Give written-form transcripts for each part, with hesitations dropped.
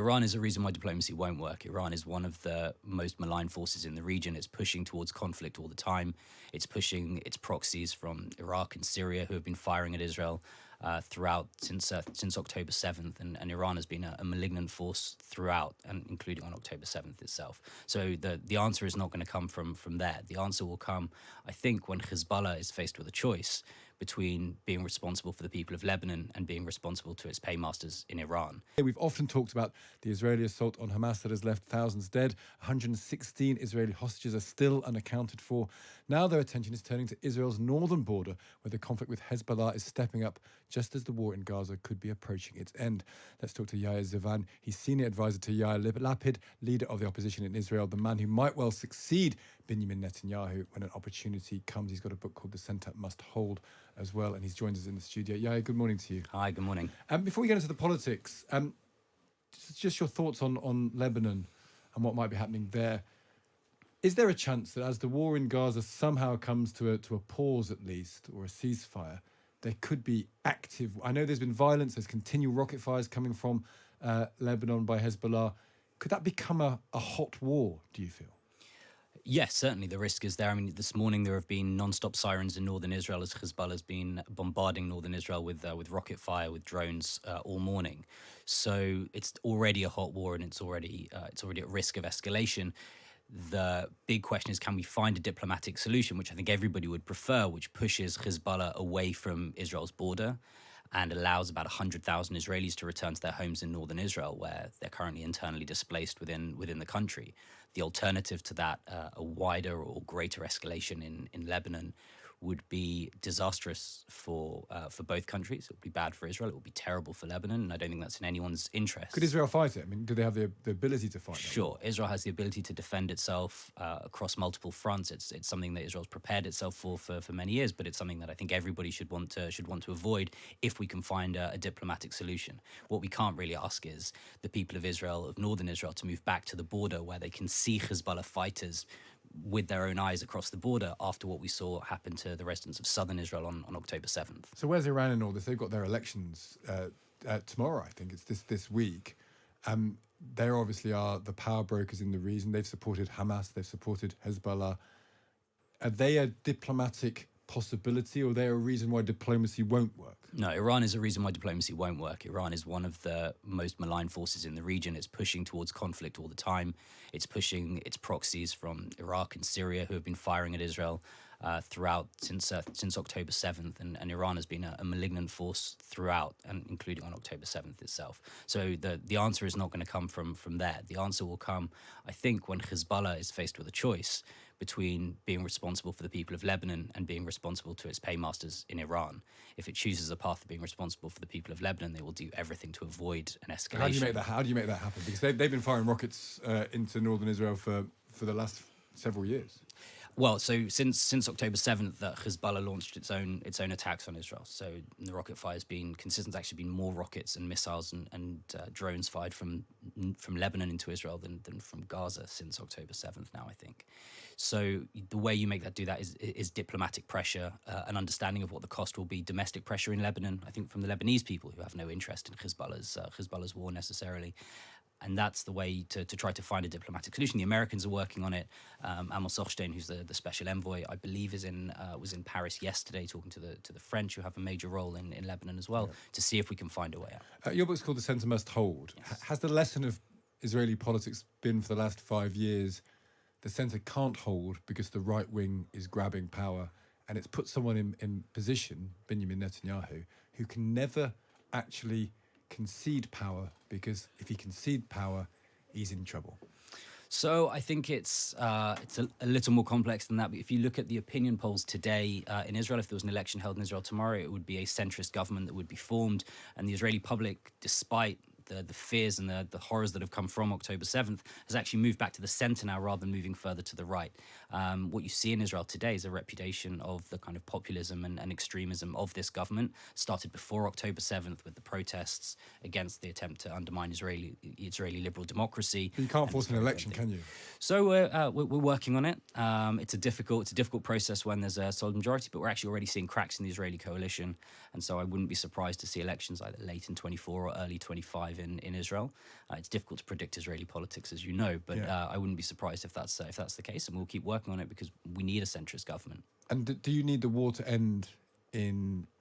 Iran is a reason why diplomacy won't work. Iran is one of the most malign forces in the region. It's pushing towards conflict all the time. It's pushing its proxies from Iraq and Syria, who have been firing at Israel throughout since October 7th. And Iran has been a malignant force throughout, and including on October 7th itself. So the answer is not going to come from there. The answer will come, I think, when Hezbollah is faced with a choice between being responsible for the people of Lebanon and being responsible to its paymasters in Iran. We've often talked about the Israeli assault on Hamas that has left thousands dead. 116 Israeli hostages are still unaccounted for. Now their attention is turning to Israel's northern border, where the conflict with Hezbollah is stepping up just as the war in Gaza could be approaching its end. Let's talk to Yair Zivan. He's senior advisor to Yair Lapid, leader of the opposition in Israel, the man who might well succeed Benjamin Netanyahu when an opportunity comes. He's got a book called The Centre Must Hold as well, and he's joined us in the studio. Yair, good morning to you. Hi, good morning. Before we get into the politics, just your thoughts on Lebanon and what might be happening there. Is there a chance that as the war in Gaza somehow comes to a pause at least, or a ceasefire, there could be active... I know there's been violence, there's continual rocket fires coming from Lebanon by Hezbollah. Could that become a hot war, do you feel? Yes, certainly the risk is there. I mean, this morning there have been non-stop sirens in northern Israel as Hezbollah has been bombarding northern Israel with rocket fire, with drones all morning. So it's already a hot war, and it's already at risk of escalation. The big question is, can we find a diplomatic solution, which I think everybody would prefer, which pushes Hezbollah away from Israel's border and allows about 100,000 Israelis to return to their homes in northern Israel, where they're currently internally displaced within the country. The alternative to that, a wider or greater escalation in Lebanon, would be disastrous for both countries. It would be bad for Israel. It would be terrible for Lebanon, and I don't think that's in anyone's interest. Could Israel fight it? I mean, do they have the ability to fight it? Sure. Israel has the ability to defend itself across multiple fronts. It's something that Israel's prepared itself for many years, but it's something that I think everybody should want to avoid if we can find a diplomatic solution. What we can't really ask is the people of Israel, of northern Israel, to move back to the border where they can see Hezbollah fighters with their own eyes across the border after what we saw happen to the residents of southern Israel on October 7th. So where's Iran in all this? They've got their elections tomorrow, I think. It's this week. They obviously are the power brokers in the region. They've supported Hamas. They've supported Hezbollah. Are they a diplomatic possibility, or are they a reason why diplomacy won't work? No, Iran is a reason why diplomacy won't work. Iran is one of the most malign forces in the region. It's pushing towards conflict all the time. It's pushing its proxies from Iraq and Syria, who have been firing at Israel throughout since October 7th. And Iran has been a malignant force throughout, and including on October 7th itself. So the answer is not going to come from there. The answer will come, I think, when Hezbollah is faced with a choice between being responsible for the people of Lebanon and being responsible to its paymasters in Iran. If it chooses a path of being responsible for the people of Lebanon, they will do everything to avoid an escalation. How do you make that happen? Because they've been firing rockets into northern Israel for the last several years. Well, so since October 7th, Hezbollah launched its own attacks on Israel. So the rocket fire has been consistent. There's actually been more rockets and missiles and drones fired from Lebanon into Israel than from Gaza since October 7th now, I think. So the way you make that do that is diplomatic pressure, an understanding of what the cost will be, domestic pressure in Lebanon, I think from the Lebanese people who have no interest in Hezbollah's war necessarily. And that's the way to try to find a diplomatic solution. The Americans are working on it. Amos Hochstein, who's the special envoy, I believe, was in Paris yesterday talking to the French, who have a major role in Lebanon as well, to see if we can find a way out. Your book's called The Centre Must Hold. Yes. Has the lesson of Israeli politics been for the last 5 years the centre can't hold because the right wing is grabbing power, and it's put someone in position, Benjamin Netanyahu, who can never actually concede power, because if he concede power, he's in trouble? So I think it's a little more complex than that. But if you look at the opinion polls today in Israel, if there was an election held in Israel tomorrow, it would be a centrist government that would be formed. And the Israeli public, despite the fears and the horrors that have come from October 7th, has actually moved back to the centre now rather than moving further to the right. What you see in Israel today is a reputation of the kind of populism and extremism of this government. Started before October 7th with the protests against the attempt to undermine Israeli liberal democracy. But you can't force an election, can you? So we're working on it. It's a difficult process when there's a solid majority, but we're actually already seeing cracks in the Israeli coalition. And so I wouldn't be surprised to see elections either late in 24 or early 25 alive in Israel. It's difficult to predict Israeli politics, as you know, but I wouldn't be surprised if that's the case, and we'll keep working on it because we need a centrist government. And do you need the war to end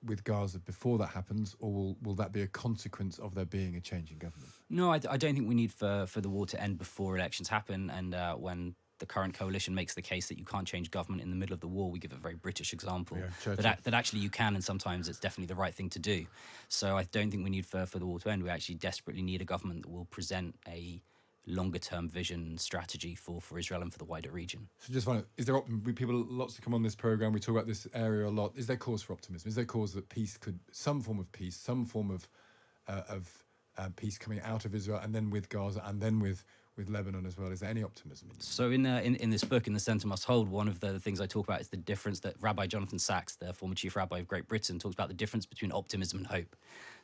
with Gaza before that happens, or will that be a consequence of there being a change in government? No, I don't think we need for the war to end before elections happen. And when the current coalition makes the case that you can't change government in the middle of the war, we give a very British example that actually you can, and sometimes it's definitely the right thing to do. So I don't think we need for the war to end. We actually desperately need a government that will present a longer-term vision strategy for Israel and for the wider region. So just find is there people lots to come on this program? We talk about this area a lot. Is there cause for optimism? Is there cause that peace some form of peace coming out of Israel, and then with Gaza, and then with Lebanon as well? Is there any optimism? So in this book, In the Centre Must Hold, one of the things I talk about is the difference that Rabbi Jonathan Sachs, the former chief rabbi of Great Britain, talks about the difference between optimism and hope.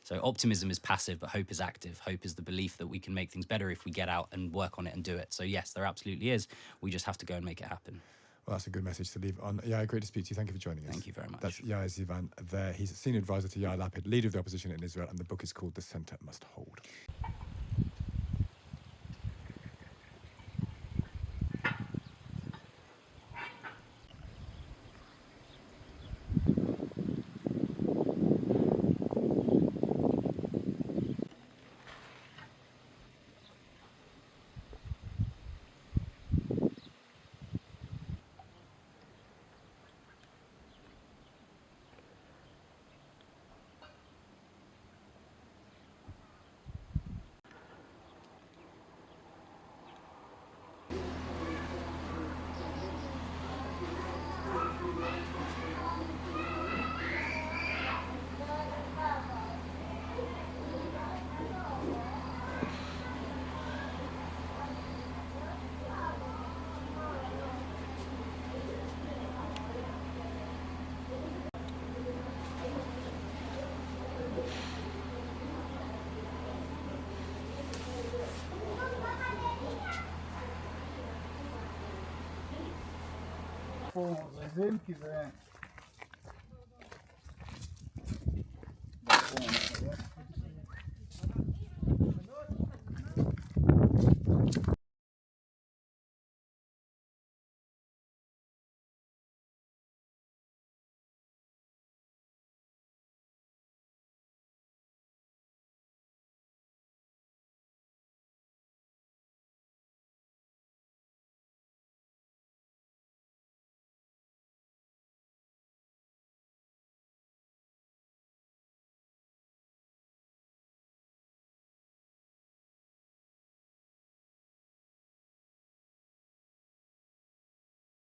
So optimism is passive, but hope is active. Hope is the belief that we can make things better if we get out and work on it and do it. So yes, there absolutely is. We just have to go and make it happen. Well, that's a good message to leave on. Yair, great to speak to you. Thank you for joining us. Thank you very much. That's Yair Zivan there. He's a senior advisor to Yair Lapid, leader of the opposition in Israel, and the book is called The Centre Must Hold. פה רזל כי זה